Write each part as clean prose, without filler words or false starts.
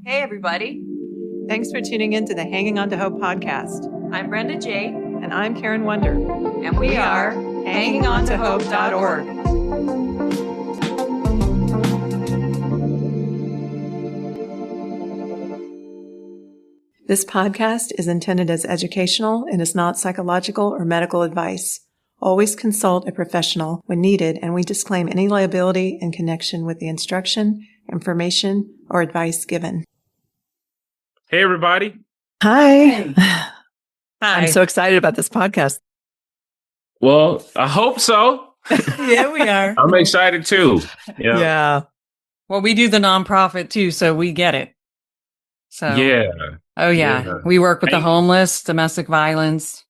Hey, everybody. Thanks for tuning in to the Hanging On to Hope podcast. I'm Brenda J. And I'm Karen Wonder. And we are hangingontohope.org. This podcast is intended as educational and is not psychological or medical advice. Always consult a professional when needed, and we disclaim any liability in connection with the instruction, information, or advice given. Hey, everybody. Hi. Hi. I'm so excited about this podcast. Well, I hope so. Yeah, we are. I'm excited too. Yeah. Well, we do the nonprofit too, so we get it. So Yeah. Oh, yeah. Yeah. We work with the homeless, domestic violence,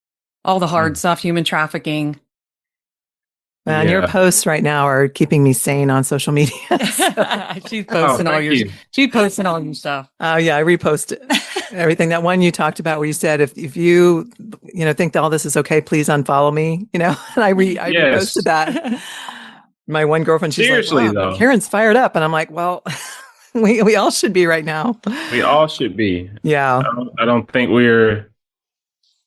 all the hard stuff, human trafficking. Well, and your posts right now are keeping me sane on social media. She's posting she's posting all your stuff. Oh, yeah. I reposted everything. That one you talked about where you said, if you think that all this is okay, please unfollow me, and I reposted that. My one girlfriend, she's Seriously, like, wow, though. Karen's fired up. And I'm like, well, we all should be right now. We all should be. Yeah. I don't think we're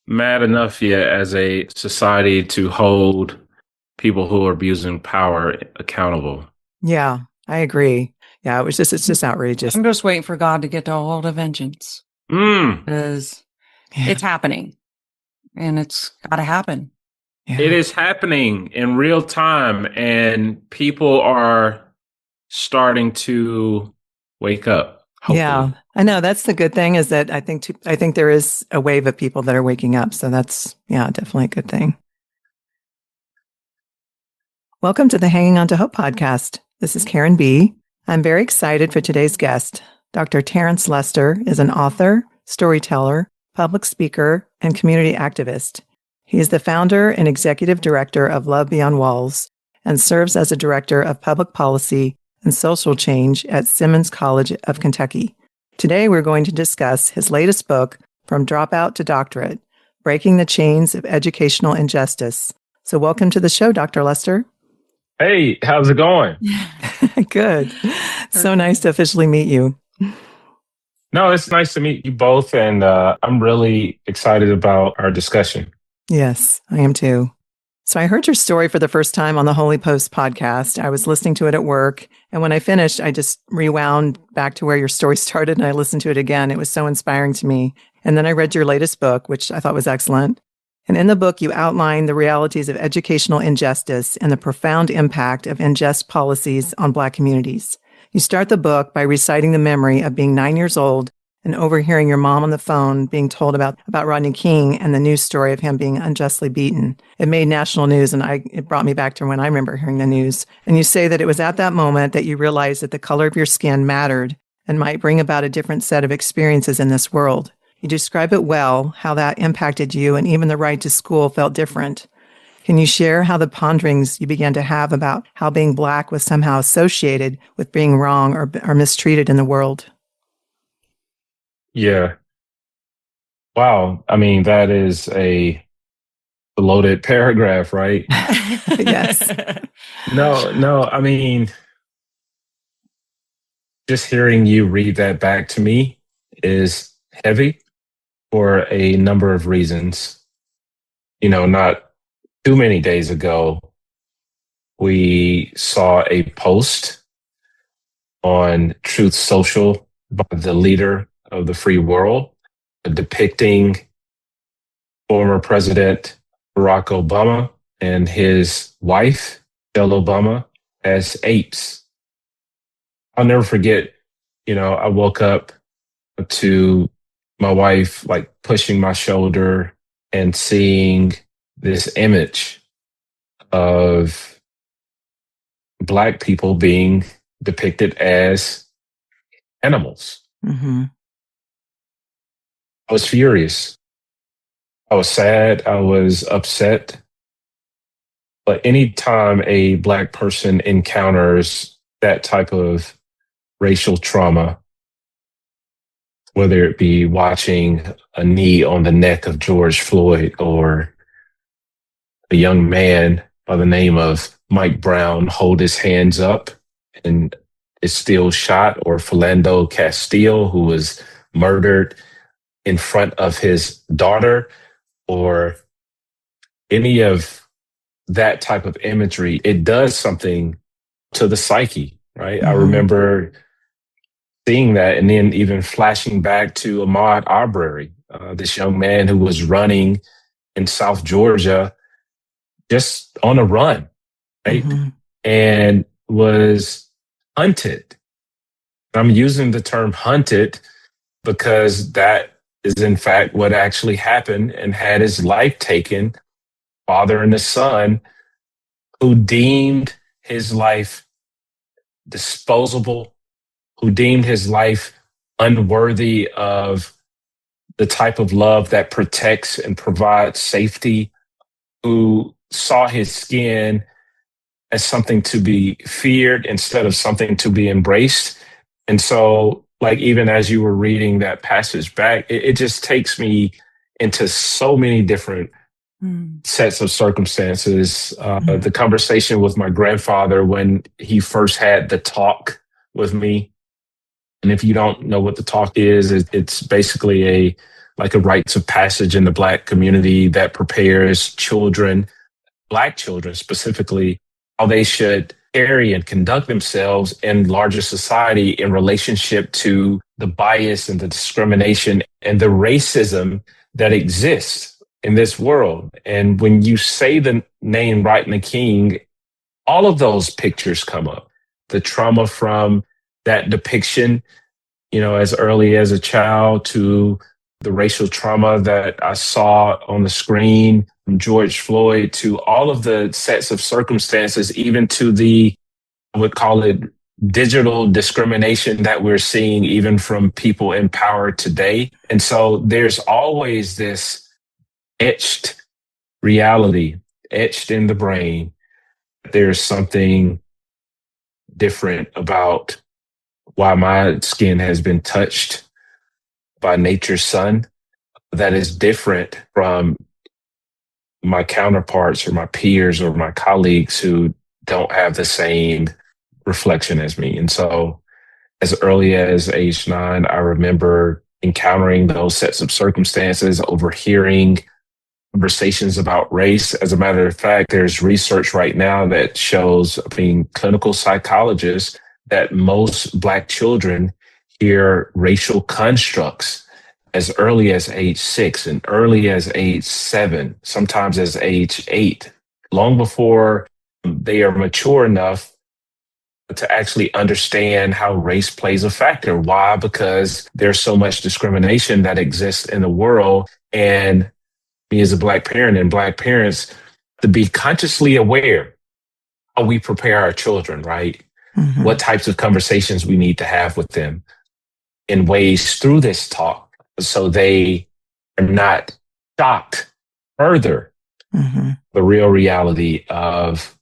mad enough yet as a society to hold people who are abusing power accountable. Yeah, I agree. Yeah, it's just outrageous. I'm just waiting for God to get to hold of vengeance. Because it's happening. And it's got to happen. Yeah. It is happening in real time, and people are starting to wake up. Hopefully. Yeah, I know. That's the good thing, is that I think there is a wave of people that are waking up. So that's, definitely a good thing. Welcome to the Hanging On to Hope podcast. This is Karen B. I'm very excited for today's guest. Dr. Terence Lester is an author, storyteller, public speaker, and community activist. He is the founder and executive director of Love Beyond Walls and serves as a director of public policy and social change at Simmons College of Kentucky. Today, we're going to discuss his latest book, From Dropout to Doctorate, Breaking the Chains of Educational Injustice. So welcome to the show, Dr. Lester. Hey, how's it going? Good. So nice to officially meet you. No, it's nice to meet you both, and I'm really excited about our discussion. Yes, I am too. So I heard your story for the first time on the Holy Post podcast. I was listening to it at work, and when I finished, I just rewound back to where your story started, and I listened to it again. It was so inspiring to me. And then I read your latest book, which I thought was excellent. And in the book, you outline the realities of educational injustice and the profound impact of unjust policies on Black communities. You start the book by reciting the memory of being 9 years old and overhearing your mom on the phone being told about Rodney King and the news story of him being unjustly beaten. It made national news, and it brought me back to when I remember hearing the news. And you say that it was at that moment that you realized that the color of your skin mattered and might bring about a different set of experiences in this world. You describe it well, how that impacted you, and even the ride to school felt different. Can you share how the ponderings you began to have about how being Black was somehow associated with being wrong or mistreated in the world? Yeah. Wow. I mean, that is a loaded paragraph, right? Yes. No. I mean, just hearing you read that back to me is heavy for a number of reasons. Not too many days ago, we saw a post on Truth Social by the leader of the free world depicting former President Barack Obama and his wife, Michelle Obama, as apes. I'll never forget, I woke up to my wife like pushing my shoulder and seeing this image of Black people being depicted as animals. Mm-hmm. I was furious. I was sad. I was upset. But anytime a Black person encounters that type of racial trauma, whether it be watching a knee on the neck of George Floyd or a young man by the name of Mike Brown hold his hands up and is still shot, or Philando Castile, who was murdered in front of his daughter, or any of that type of imagery, it does something to the psyche, right? I remember seeing that, and then even flashing back to Ahmaud Arbery, this young man who was running in South Georgia, just on a run, right? And was hunted. I'm using the term hunted because that is in fact what actually happened, and had his life taken. Father and the son who deemed his life disposable, who deemed his life unworthy of the type of love that protects and provides safety, who saw his skin as something to be feared instead of something to be embraced. And so, like, even as you were reading that passage back, it just takes me into so many different sets of circumstances. The conversation with my grandfather when he first had the talk with me. And if you don't know what the talk is, it's basically a rites of passage in the Black community that prepares children, Black children specifically, how they should carry and conduct themselves in larger society in relationship to the bias and the discrimination and the racism that exists in this world. And when you say the name Rodney King, all of those pictures come up. The trauma from that depiction, as early as a child, to the racial trauma that I saw on the screen from George Floyd, to all of the sets of circumstances, even to the, I would call it, digital discrimination that we're seeing even from people in power today. And so there's always this etched reality, etched in the brain. There's something different about why my skin has been touched by nature's sun that is different from my counterparts or my peers or my colleagues who don't have the same reflection as me. And so as early as age 9, I remember encountering those sets of circumstances, overhearing conversations about race. As a matter of fact, there's research right now that shows, being clinical psychologists, that most Black children hear racial constructs as early as age 6 and early as age 7, sometimes as age 8, long before they are mature enough to actually understand how race plays a factor. Why? Because there's so much discrimination that exists in the world. And me as a Black parent and Black parents to be consciously aware how we prepare our children, right? What types of conversations we need to have with them in ways through this talk so they are not shocked further the real reality of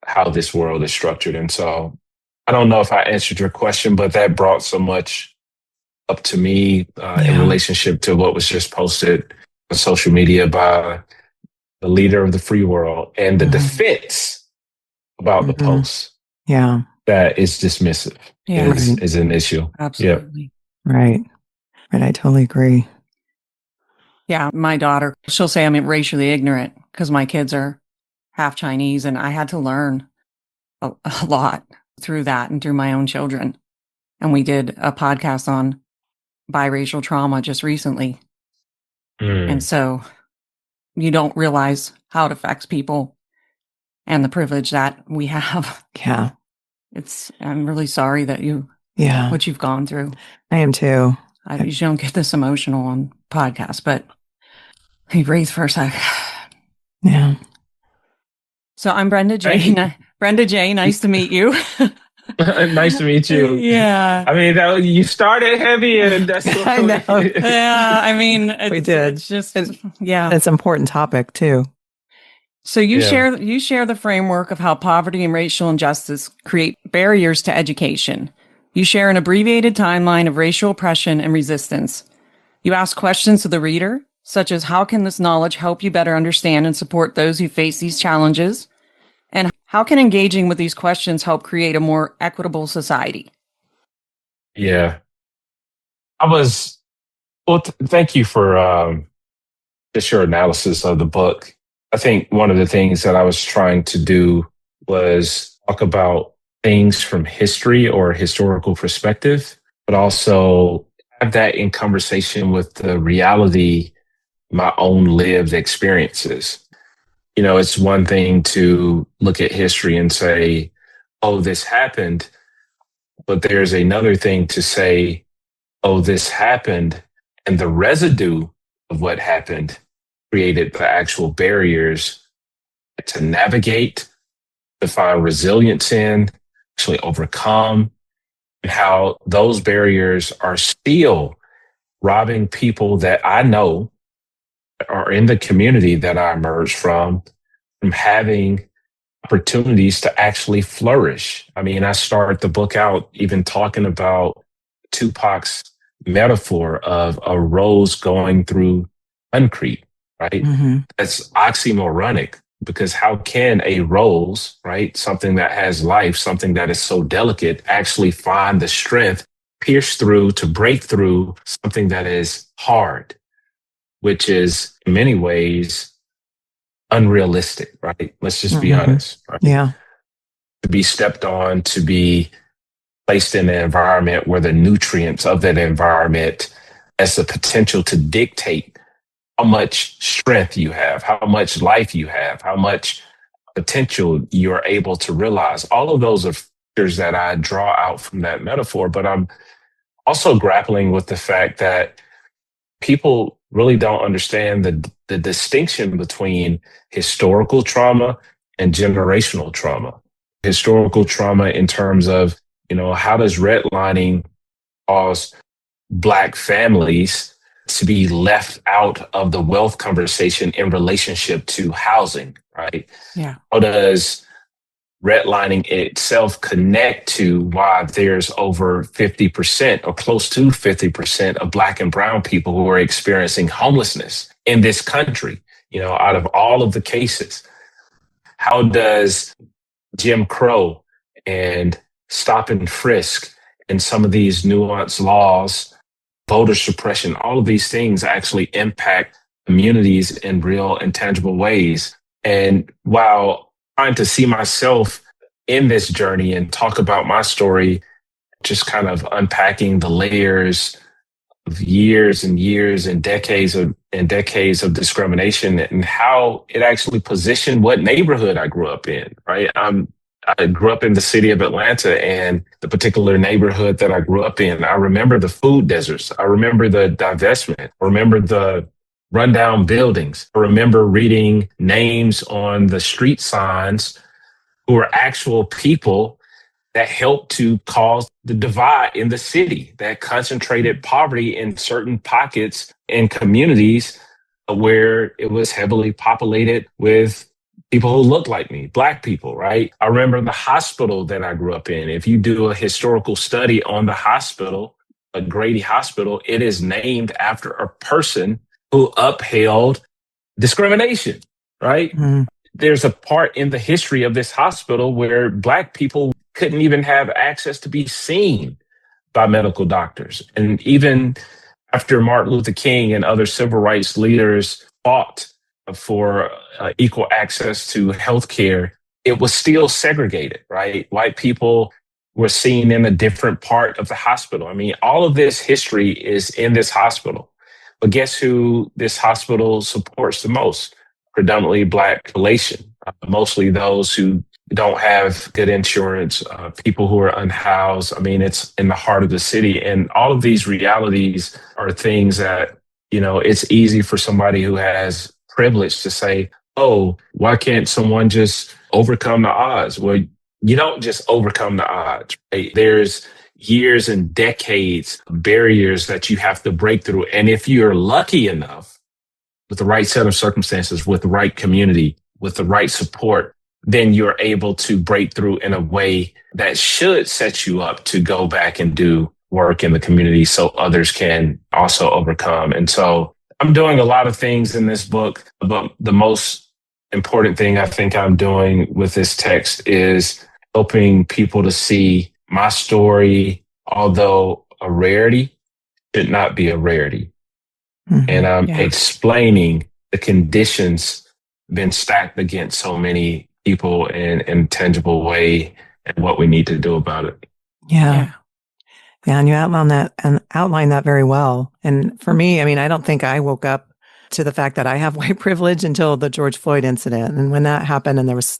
how this world is structured. And so I don't know if I answered your question, but that brought so much up to me in relationship to what was just posted on social media by the leader of the free world and the defense about the post. Yeah. That is dismissive is an issue. Absolutely. Right. I totally agree. Yeah. My daughter, she'll say I'm racially ignorant because my kids are half Chinese, and I had to learn a lot through that and through my own children. And we did a podcast on biracial trauma just recently. And so you don't realize how it affects people and the privilege that we have. Yeah. I'm really sorry that what you've gone through. I am too. I usually don't get this emotional on podcasts, but hey, breathe for a sec. Yeah. So I'm Brenda J. Brenda J. Nice to meet you. Nice to meet you. Yeah. I mean, you started heavy, and that's what I know. Yeah. I mean, we did. It's just, It's an important topic too. So you share the framework of how poverty and racial injustice create barriers to education. You share an abbreviated timeline of racial oppression and resistance. You ask questions to the reader, such as how can this knowledge help you better understand and support those who face these challenges? And how can engaging with these questions help create a more equitable society? Yeah. I was, well, thank you for just your analysis of the book. I think one of the things that I was trying to do was talk about things from history or historical perspective, but also have that in conversation with the reality, my own lived experiences. It's one thing to look at history and say, oh, this happened. But there's another thing to say, oh, this happened. And the residue of what happened created the actual barriers to navigate, to find resilience in, actually overcome, and how those barriers are still robbing people that I know are in the community that I emerged from having opportunities to actually flourish. I mean, I start the book out even talking about Tupac's metaphor of a rose going through concrete, right? Mm-hmm. That's oxymoronic because how can a rose, right, something that has life, something that is so delicate, actually find the strength, pierce through to break through something that is hard, which is in many ways unrealistic, right? Let's just be Mm-hmm. honest, right? Yeah. To be stepped on, to be placed in an environment where the nutrients of that environment has the potential to dictate how much strength you have, how much life you have, how much potential you're able to realize. All of those are factors that I draw out from that metaphor, but I'm also grappling with the fact that people really don't understand the distinction between historical trauma and generational trauma. Historical trauma in terms of, how does redlining cause Black families to be left out of the wealth conversation in relationship to housing, right? Yeah. How does redlining itself connect to why there's over 50% or close to 50% of Black and brown people who are experiencing homelessness in this country, out of all of the cases? How does Jim Crow and stop and frisk and some of these nuanced laws, voter suppression, all of these things actually impact communities in real and tangible ways? And while trying to see myself in this journey and talk about my story, just kind of unpacking the layers of years and years and decades of discrimination and how it actually positioned what neighborhood I grew up in, right? I grew up in the city of Atlanta, and the particular neighborhood that I grew up in, I remember the food deserts. I remember the divestment. I remember the rundown buildings. I remember reading names on the street signs who were actual people that helped to cause the divide in the city, that concentrated poverty in certain pockets and communities where it was heavily populated with people who looked like me, Black people, right? I remember the hospital that I grew up in. If you do a historical study on the hospital, a Grady Hospital, it is named after a person who upheld discrimination, right? Mm-hmm. There's a part in the history of this hospital where Black people couldn't even have access to be seen by medical doctors. And even after Martin Luther King and other civil rights leaders fought for equal access to healthcare, it was still segregated, right? White people were seen in a different part of the hospital. I mean, all of this history is in this hospital. But guess who this hospital supports the most? Predominantly Black population, mostly those who don't have good insurance, people who are unhoused. I mean, it's in the heart of the city. And all of these realities are things that, it's easy for somebody who has privilege to say, oh, why can't someone just overcome the odds? Well, you don't just overcome the odds, right? There's years and decades of barriers that you have to break through. And if you're lucky enough, with the right set of circumstances, with the right community, with the right support, then you're able to break through in a way that should set you up to go back and do work in the community so others can also overcome. And so I'm doing a lot of things in this book, but the most important thing I think I'm doing with this text is helping people to see my story although a rarity, should not be a rarity. Mhm. And I'm Yeah. explaining the conditions been stacked against so many people in a tangible way and what we need to do about it. Yeah. Yeah. And you outline that very well. And for me, I mean, I don't think I woke up to the fact that I have white privilege until the George Floyd incident. And when that happened, and there's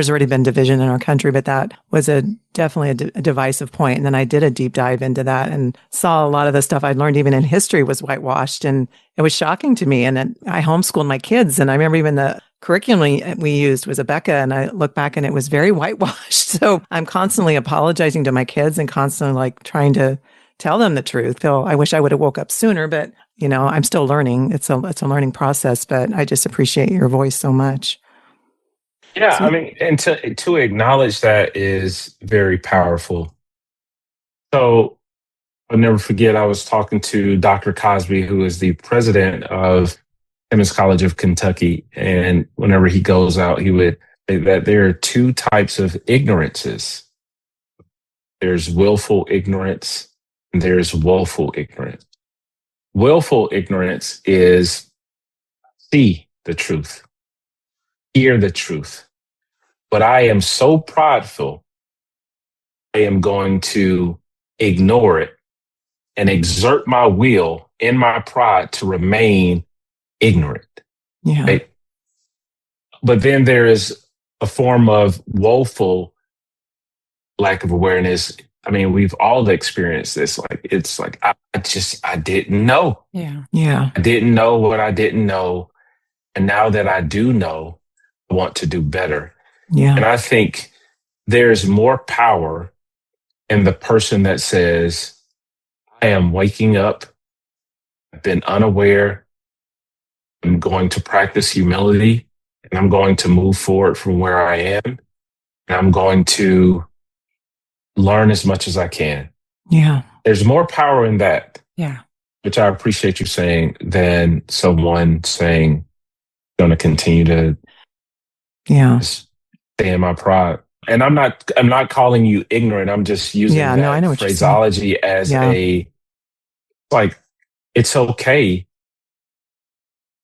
already been division in our country, but that was definitely a divisive point. And then I did a deep dive into that and saw a lot of the stuff I'd learned even in history was whitewashed. And it was shocking to me. And then I homeschooled my kids. And I remember even the curriculum we used was Abeka. And I look back and it was very whitewashed. So I'm constantly apologizing to my kids and constantly like trying to tell them the truth. So I wish I would have woke up sooner, but I'm still learning. It's a learning process, but I just appreciate your voice so much. Yeah, I mean, and to acknowledge that is very powerful. So I'll never forget, I was talking to Dr. Cosby, who is the president of Simmons College of Kentucky. And whenever he goes out, he would say that there are two types of ignorances. There's willful ignorance and there's woeful ignorance. Willful ignorance is see the truth, hear the truth. But I am so prideful, I am going to ignore it and exert my will in my pride to remain ignorant. Yeah. Right? But then there is a form of woeful lack of awareness. I mean, we've all experienced this. Like, it's like, I didn't know. Yeah. Yeah. I didn't know what I didn't know. And now that I do know, I want to do better. Yeah. And I think there's more power in the person that says, I am waking up, I've been unaware, I'm going to practice humility, and I'm going to move forward from where I am, and I'm going to learn as much as I can. Yeah. There's more power in that. Yeah. Which I appreciate you saying, than someone saying, going to continue to stay in my pride. And I'm not calling you ignorant. I'm just using I know what phraseology as it's okay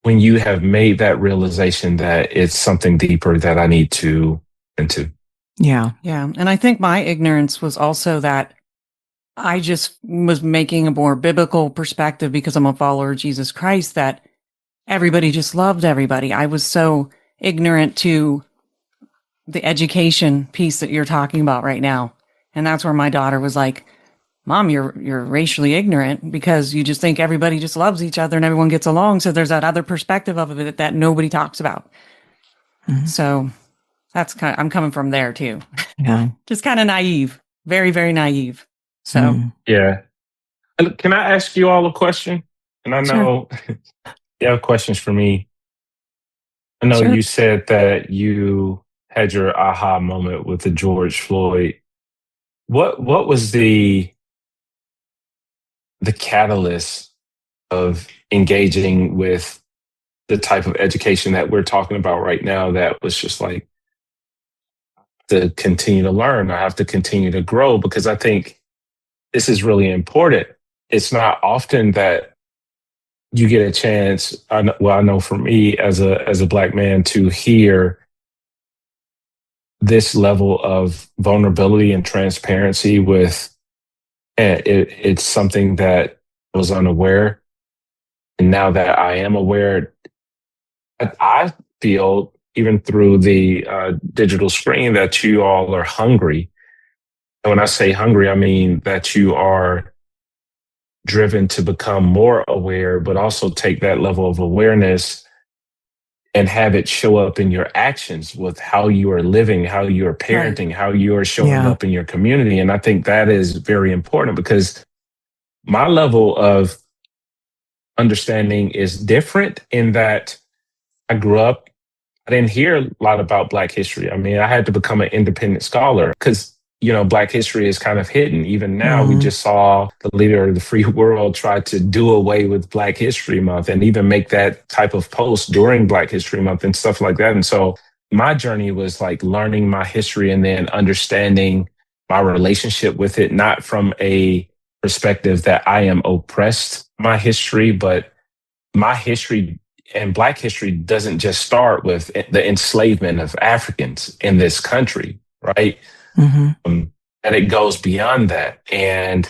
when you have made that realization that it's something deeper that I need to into. Yeah. Yeah. And I think my ignorance was also that I just was making a more biblical perspective because I'm a follower of Jesus Christ, that everybody just loved everybody. I was so ignorant to the education piece that you're talking about right now. And that's where my daughter was like, Mom, you're racially ignorant because you just think everybody just loves each other and everyone gets along. So there's that other perspective of it that nobody talks about. Mm-hmm. So that's I'm coming from there too. Yeah. Just kind of naive, very, very naive. So, yeah. Can I ask you all a question? And I know you have questions for me. I know you said that you had your aha moment with the George Floyd. What was the catalyst of engaging with the type of education that we're talking about right now that was just like, to continue to learn, I have to continue to grow, because I think this is really important. It's not often that you get a chance. I know for me as a Black man to hear this level of vulnerability and transparency with it's something that I was unaware. And now that I am aware, I feel even through the digital screen that you all are hungry. And when I say hungry, I mean that you are driven to become more aware, but also take that level of awareness and have it show up in your actions with how you are living, how you are parenting, how you are showing up in your community. And I think that is very important, because my level of understanding is different in that I grew up, I didn't hear a lot about Black history. I mean, I had to become an independent scholar because, Black history is kind of hidden. Even now, we just saw the leader of the free world try to do away with Black History Month and even make that type of post during Black History Month and stuff like that. And so my journey was like learning my history and then understanding my relationship with it, not from a perspective that I am oppressed by my history, but my history and Black history doesn't just start with the enslavement of Africans in this country, right? Mm-hmm. That it goes beyond that. And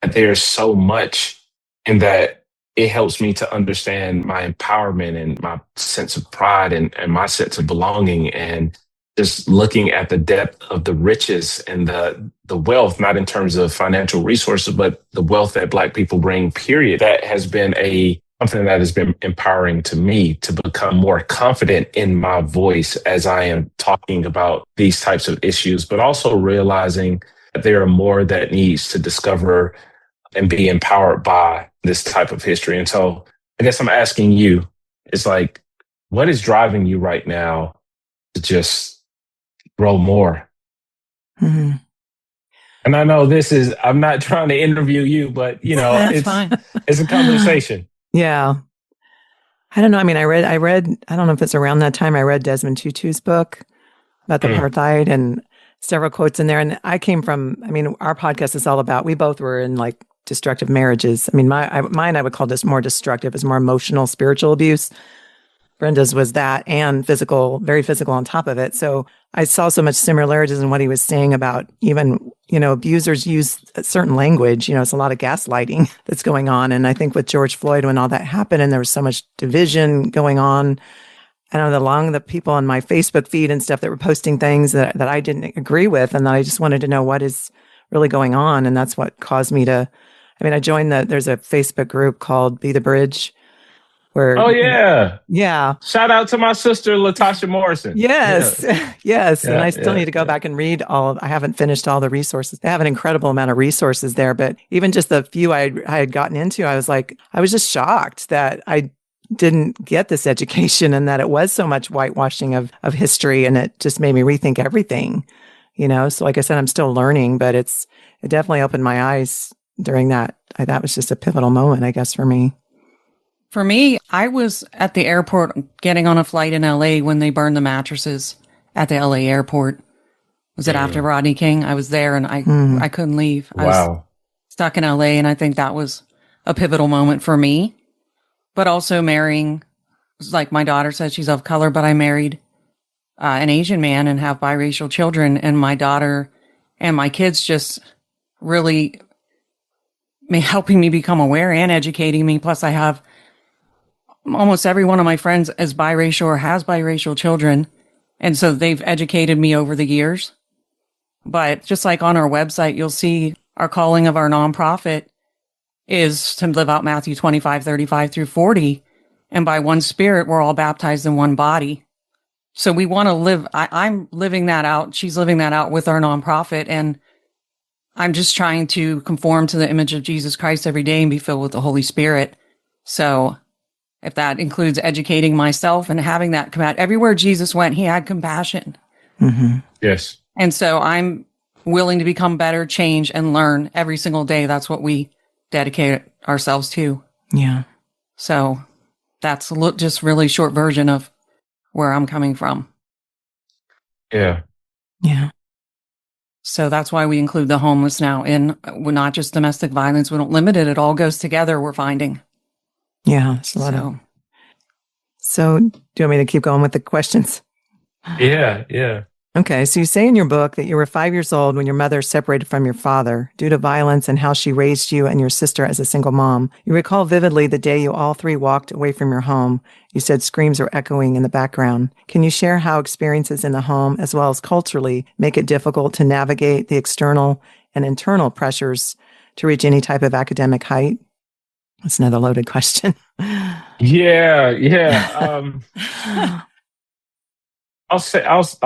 there's so much in that it helps me to understand my empowerment and my sense of pride and my sense of belonging, and just looking at the depth of the riches and the wealth, not in terms of financial resources, but the wealth that Black people bring, period. That has been something that has been empowering to me to become more confident in my voice as I am talking about these types of issues, but also realizing that there are more that needs to discover and be empowered by this type of history. And so I guess I'm asking you, it's like, what is driving you right now to just grow more? Mm-hmm. And I know I'm not trying to interview you, but That's fine. It's a conversation. Yeah. I don't know. I mean, I read, I don't know if it's around that time, I read Desmond Tutu's book about the apartheid and several quotes in there. And I came from, I mean, our podcast is all about, we both were in like destructive marriages. I mean, mine, I would call this more destructive, is more emotional, spiritual abuse. Brenda's was that and physical, very physical on top of it. So I saw so much similarities in what he was saying about even, abusers use a certain language. It's a lot of gaslighting that's going on. And I think with George Floyd, when all that happened and there was so much division going on, I don't know, the people on my Facebook feed and stuff that were posting things that I didn't agree with. And I just wanted to know what is really going on. And that's what caused me to, I joined there's a Facebook group called Be the Bridge. Oh, yeah. Yeah. Shout out to my sister, Latasha Morrison. Yes. Yeah. Yes. And I still need to go back and read I haven't finished all the resources. They have an incredible amount of resources there, but even just the few I had gotten into, I was just shocked that I didn't get this education and that it was so much whitewashing of history. And it just made me rethink everything, So like I said, I'm still learning, but it definitely opened my eyes during that. That was just a pivotal moment, I guess, for me. For me, I was at the airport getting on a flight in LA when they burned the mattresses at the LA airport. Was it after Rodney King? I was there and I couldn't leave. Wow. I was stuck in LA, and I think that was a pivotal moment for me. But also marrying, like my daughter said, she's of color, but I married an Asian man and have biracial children. And my daughter and my kids just really helping me become aware and educating me. Plus, I have almost every one of my friends is biracial or has biracial children. And so they've educated me over the years. But just like on our website, you'll see our calling of our nonprofit is to live out Matthew 25:35 through 40. And by one Spirit, we're all baptized in one body. So we want to live, I'm living that out. She's living that out with our nonprofit. And I'm just trying to conform to the image of Jesus Christ every day and be filled with the Holy Spirit. So if that includes educating myself and having that compassion, everywhere Jesus went, he had compassion. Mm-hmm. Yes. And so I'm willing to become better, change, and learn every single day. That's what we dedicate ourselves to. Yeah. So that's just really short version of where I'm coming from. Yeah. Yeah. So that's why we include the homeless now in not just domestic violence. We don't limit it. It all goes together, we're finding. Yeah. It's a lot So do you want me to keep going with the questions? Yeah. Yeah. Okay. So you say in your book that you were 5 years old when your mother separated from your father due to violence and how she raised you and your sister as a single mom. You recall vividly the day you all three walked away from your home. You said screams were echoing in the background. Can you share how experiences in the home, as well as culturally, make it difficult to navigate the external and internal pressures to reach any type of academic height? That's another loaded question. Yeah. Yeah. I'll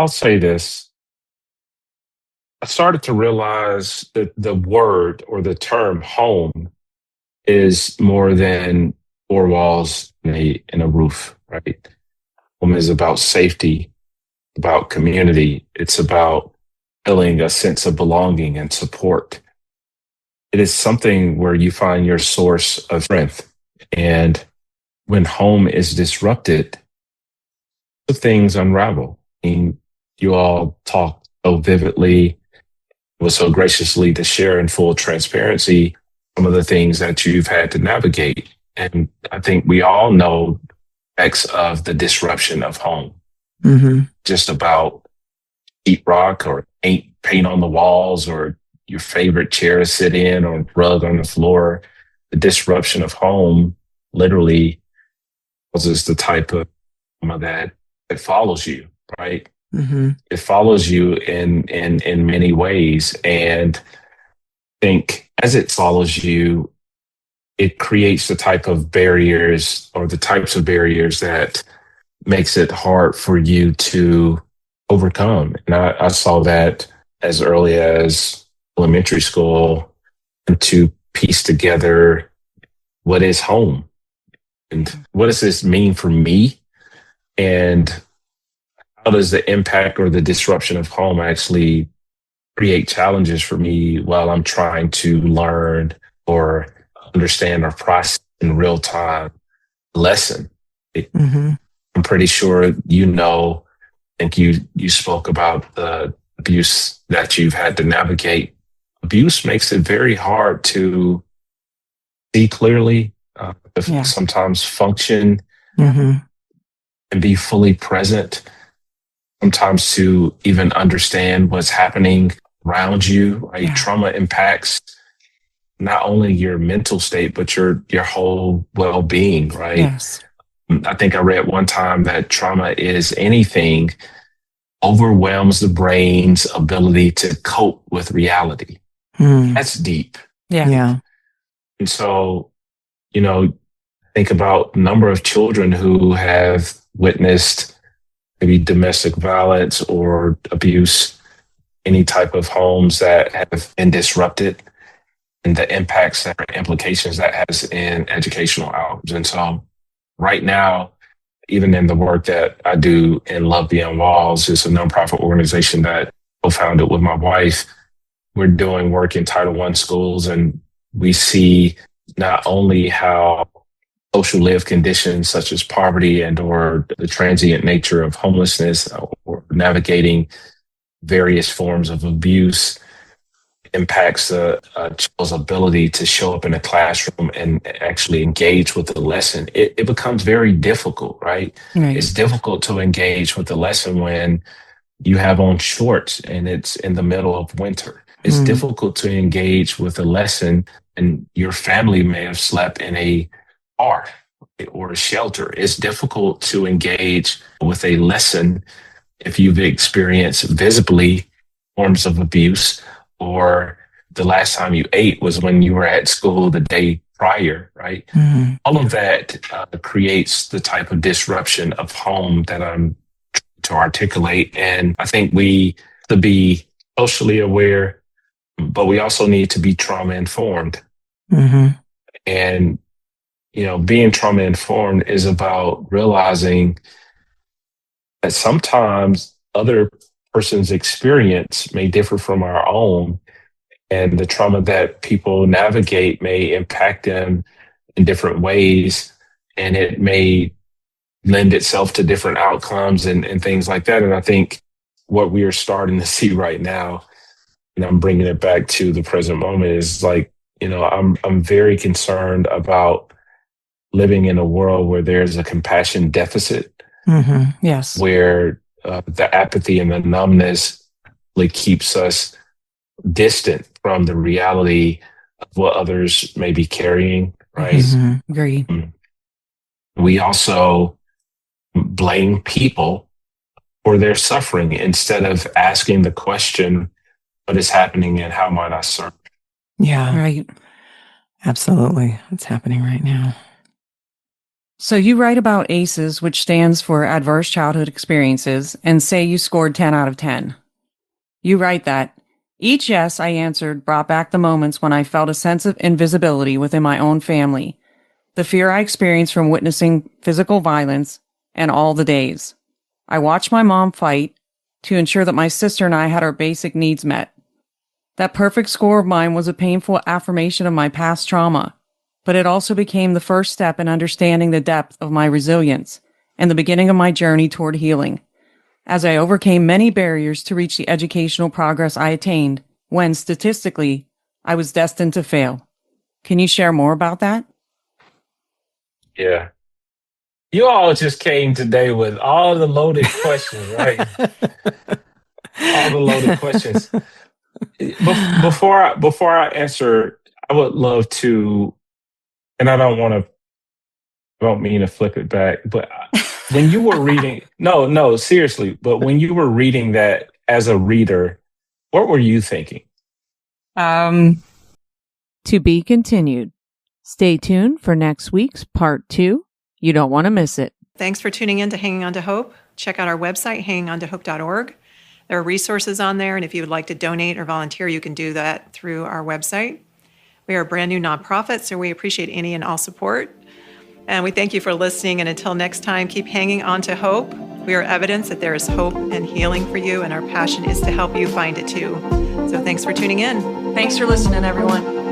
say this. I started to realize that the word or the term home is more than four walls and a roof, right? Home is about safety, about community. It's about feeling a sense of belonging and support. It is something where you find your source of strength. And when home is disrupted, things unravel. I mean, you all talk so vividly was so graciously to share in full transparency some of the things that you've had to navigate. And I think we all know effects of the disruption of home, just about sheetrock or paint on the walls or your favorite chair to sit in or rug on the floor. The disruption of home literally causes the type of trauma that follows you, right? It follows you in many ways. And I think as it follows you, it creates the type of barriers or the types of barriers that makes it hard for you to overcome. And I saw that as early as elementary school, and to piece together what is home and what does this mean for me, and how does the impact or the disruption of home actually create challenges for me while I'm trying to learn or understand or process in real time lesson. I'm pretty sure I think you spoke about the abuse that you've had to navigate. Abuse makes it very hard to see clearly, sometimes function and be fully present, sometimes to even understand what's happening around you. Right? Yeah. Trauma impacts not only your mental state, but your whole well-being, right? Yes. I think I read one time that trauma is anything overwhelms the brain's ability to cope with reality. That's deep. Yeah. And so, think about the number of children who have witnessed maybe domestic violence or abuse, any type of homes that have been disrupted, and the impacts and implications that has in educational outcomes. And so right now, even in the work that I do in Love Beyond Walls, it's a nonprofit organization that I co-founded with my wife. We're doing work in Title I schools, and we see not only how social lived conditions such as poverty and or the transient nature of homelessness or navigating various forms of abuse impacts a child's ability to show up in a classroom and actually engage with the lesson. It becomes very difficult, right? It's difficult to engage with the lesson when you have on shorts and it's in the middle of winter. It's difficult to engage with a lesson and your family may have slept in a bar or a shelter. It's difficult to engage with a lesson if you've experienced visibly forms of abuse, or the last time you ate was when you were at school the day prior, right? All of that creates the type of disruption of home that I'm trying to articulate. And I think we have to be socially aware, but we also need to be trauma informed. And, being trauma informed is about realizing that sometimes other person's experience may differ from our own, and the trauma that people navigate may impact them in different ways, and it may lend itself to different outcomes and things like that. And I think what we are starting to see right now, and I'm bringing it back to the present moment, is like, I'm very concerned about living in a world where there's a compassion deficit. Yes. Where the apathy and the numbness really keeps us distant from the reality of what others may be carrying, right? Agree. We also blame people for their suffering instead of asking the question, what is happening and how might I serve? Yeah. Right. Absolutely. It's happening right now. So you write about ACEs, which stands for Adverse Childhood Experiences, and say you scored 10 out of 10. You write that each yes I answered brought back the moments when I felt a sense of invisibility within my own family, the fear I experienced from witnessing physical violence, and all the days I watched my mom fight to ensure that my sister and I had our basic needs met. That perfect score of mine was a painful affirmation of my past trauma, but it also became the first step in understanding the depth of my resilience and the beginning of my journey toward healing. As I overcame many barriers to reach the educational progress I attained when statistically I was destined to fail. Can you share more about that? Yeah. You all just came today with all the loaded questions, right? All the loaded questions. Before I answer, I would love to, and I don't mean to flip it back, but when you were reading, no, seriously, but when you were reading that as a reader, what were you thinking? To be continued. Stay tuned for next week's part 2. You don't want to miss it. Thanks for tuning in to Hanging On to Hope. Check out our website, hangingontohope.org. There are resources on there, and if you would like to donate or volunteer, you can do that through our website. We are a brand new nonprofit, so we appreciate any and all support. And we thank you for listening, and until next time, keep hanging on to hope. We are evidence that there is hope and healing for you, and our passion is to help you find it too. So thanks for tuning in. Thanks for listening, everyone.